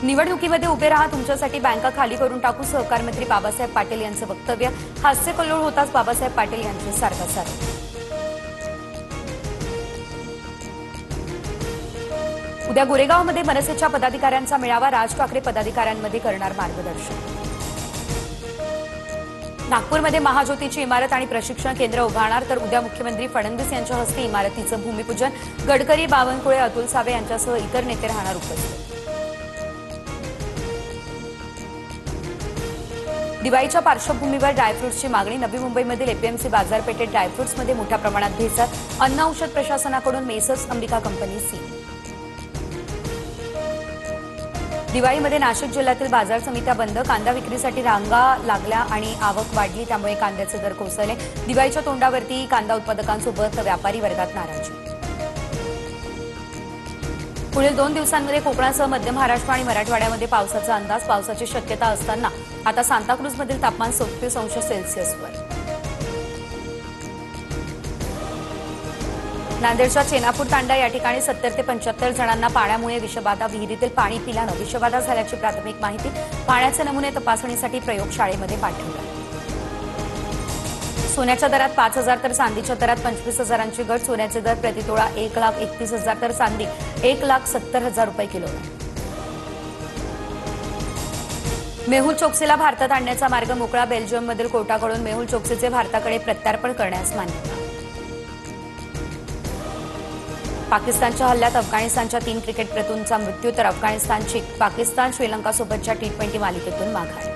निवडणुकीमध्ये उभे राहा, तुमच्यासाठी बँका खाली करून टाकू, सहकार मंत्री बाबासाहेब पाटील यांचं वक्तव्य. हास्यकल्लोळ होताच बाबासाहेब पाटील यांचे सारखासार. उद्या गोरेगावमध्ये मनसेच्या पदाधिकाऱ्यांचा मेळावा, राज ठाकरे पदाधिकाऱ्यांमध्ये करणार मार्गदर्शन. नागपूरमध्ये महाज्योतीची इमारत आणि प्रशिक्षण केंद्र उभारणार, तर उद्या मुख्यमंत्री फडणवीस यांच्या हस्ते इमारतीचं भूमिपूजन. गडकरी, बावनकुळे, अतुल सावे यांच्यासह इतर नेते राहणार उपस्थित. दिवाळीच्या पार्श्वभूमीवर ड्रायफ्रुट्सची मागणी. नवी मुंबईमधील एपीएमसी बाजारपेठेत ड्रायफ्रुट्समध्ये मोठ्या प्रमाणात भेसळ. अन्न औषध प्रशासनाकडून मेसर्स अंबिका कंपनी सील. दिवाळीमध्ये नाशिक जिल्ह्यातील बाजार समित्या बंद. कांदा विक्रीसाठी रांगा लागल्या आणि आवक वाढली, त्यामुळे कांद्याचे दर कोसळले. दिवाळीच्या तोंडावरती कांदा उत्पादकांसोबत व्यापारी वर्गात नाराजी. पुढील 2 दिवसांमध्ये कोकणासह मध्य महाराष्ट्र आणि मराठवाड्यामध्ये पावसाचा अंदाज. पावसाची शक्यता असताना आता सांताक्रूजमधील तापमान 37°C. नांदेडच्या चेनापूर तांडा या ठिकाणी 70 ते 75 जणांना पाण्यामुळे विषबाधा. विहिरीतील पाणी पिल्यानं विषबाधा झाल्याची प्राथमिक माहिती. पाण्याचे नमुने तपासणीसाठी प्रयोगशाळेमध्ये पाठवले. सोन्याच्या दरात 5,000 तर चांदीच्या दरात 25,000ची घट. सोन्याचे दर प्रतितोळा 1,31,000 तर चांदी 1,70,000 रुपये किलो. मेहुल चोक्सीला भारतात आणण्याचा मार्ग मोकळा. बेल्जियममधील कोर्टाकडून मेहुल चोक्सीचे भारताकडे प्रत्यार्पण करण्यास मान्यता. पाकिस्तानच्या हल्ल्यात अफगाणिस्तानच्या 3 क्रिकेटपटूंचा मृत्यू, तर पाकिस्तान श्रीलंकासोबतच्या T20 मालिकेतून माघार.